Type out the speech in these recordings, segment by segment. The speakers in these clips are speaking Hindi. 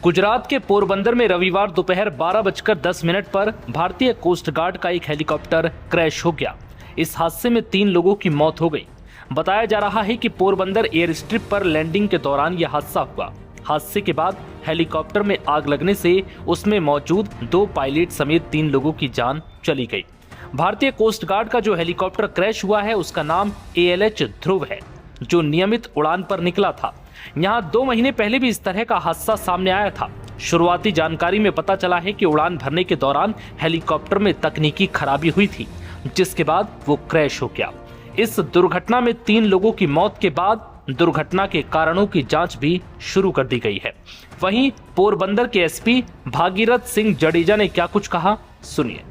गुजरात के पोरबंदर में रविवार दोपहर 12:10 पर भारतीय कोस्ट गार्ड का एक हेलीकॉप्टर क्रैश हो गया। इस हादसे में 3 लोगों की मौत हो गई। बताया जा रहा है कि पोरबंदर एयर स्ट्रिप पर लैंडिंग के दौरान यह हादसा हुआ। हादसे के बाद हेलीकॉप्टर में आग लगने से उसमें मौजूद 2 पायलट समेत 3 लोगों की जान चली गई। भारतीय कोस्ट गार्ड का जो हेलीकॉप्टर क्रैश हुआ है उसका नाम ALH ध्रुव है, जो नियमित उड़ान पर निकला था। यहाँ 2 महीने पहले भी इस तरह का हादसा सामने आया था। शुरुआती जानकारी में पता चला है कि उड़ान भरने के दौरान हेलीकॉप्टर में तकनीकी खराबी हुई थी, जिसके बाद वो क्रैश हो गया। इस दुर्घटना में 3 लोगों की मौत के बाद दुर्घटना के कारणों की जांच भी शुरू कर दी गई है। वहीं पोरबंदर के SP भागीरथ सिंह जडेजा ने क्या कुछ कहा, सुनिए।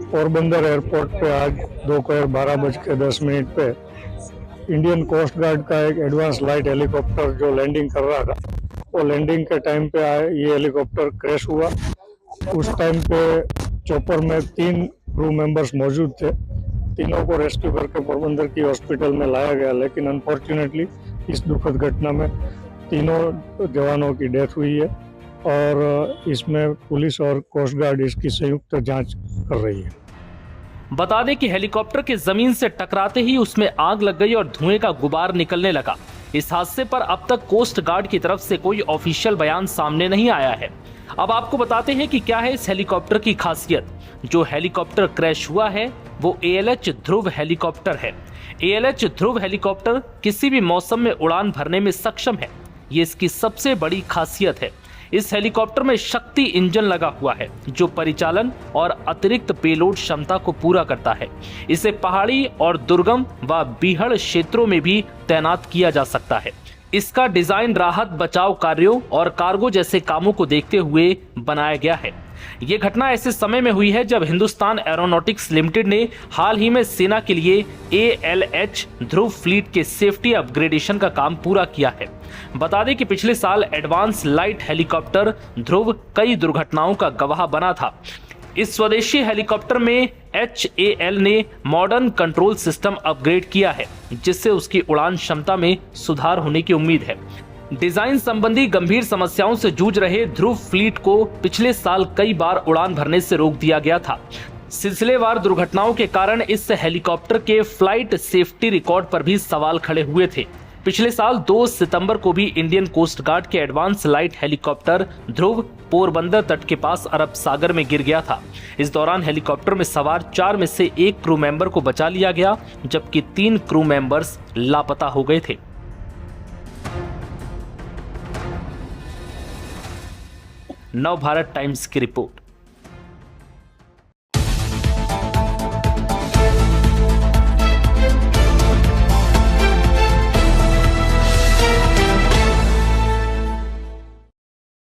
पोरबंदर एयरपोर्ट पे आज दोपहर 12:10 पे इंडियन कोस्ट गार्ड का एक एडवांस लाइट हेलीकॉप्टर जो लैंडिंग कर रहा था, वो लैंडिंग के टाइम पे ये हेलीकॉप्टर क्रैश हुआ। उस टाइम पे चॉपर में 3 क्रू मेंबर्स मौजूद थे। तीनों को रेस्क्यू करके पोरबंदर की हॉस्पिटल में लाया गया, लेकिन अनफॉर्चुनेटली इस दुखद घटना में तीनों जवानों की डेथ हुई है और इसमें पुलिस और कोस्ट गार्ड इसकी संयुक्त जांच कर रही है। बता दें कि हेलीकॉप्टर के जमीन से टकराते ही उसमें आग लग गई और धुएं का गुबार निकलने लगा। इस हादसे पर अब तक कोस्ट गार्ड की तरफ से कोई ऑफिशियल बयान सामने नहीं आया है। अब आपको बताते हैं कि क्या है इस हेलीकॉप्टर की खासियत। जो हेलीकॉप्टर क्रैश हुआ है वो ALH ध्रुव हेलीकॉप्टर है। ALH ध्रुव हेलीकॉप्टर किसी भी मौसम में उड़ान भरने में सक्षम है, ये इसकी सबसे बड़ी खासियत है। इस हेलीकॉप्टर में शक्ति इंजन लगा हुआ है, जो परिचालन और अतिरिक्त पेलोड क्षमता को पूरा करता है। इसे पहाड़ी और दुर्गम व बीहड़ क्षेत्रों में भी तैनात किया जा सकता है। इसका डिजाइन राहत बचाव कार्यों और कार्गो जैसे कामों को देखते हुए बनाया गया है। ये घटना ऐसे समय में हुई है जब हिंदुस्तान एरोनॉटिक्स लिमिटेड ने हाल ही में सेना के लिए ALH ध्रुव फ्लीट के सेफ्टी अपग्रेडेशन का काम पूरा किया है। बता दें कि पिछले साल एडवांस लाइट हेलीकॉप्टर ध्रुव कई दुर्घटनाओं का गवाह बना था। इस स्वदेशी हेलीकॉप्टर में HAL ने मॉडर्न कंट्रोल सिस्टम अपग्रेड किया है, जिससे उसकी उड़ान क्षमता में सुधार होने की उम्मीद है। डिजाइन संबंधी गंभीर समस्याओं से जूझ रहे ध्रुव फ्लीट को पिछले साल कई बार उड़ान भरने से रोक दिया गया था। सिलसिलेवार दुर्घटनाओं के कारण इस हेलीकॉप्टर के फ्लाइट सेफ्टी रिकॉर्ड पर भी सवाल खड़े हुए थे। पिछले साल 2 सितंबर को भी इंडियन कोस्ट गार्ड के एडवांस लाइट हेलीकॉप्टर ध्रुव पोरबंदर तट के पास अरब सागर में गिर गया था। इस दौरान हेलीकॉप्टर में सवार 4 में से 1 क्रू मेंबर को बचा लिया गया, जबकि 3 क्रू मेंबर्स लापता हो गए थे। नव भारत टाइम्स की रिपोर्ट।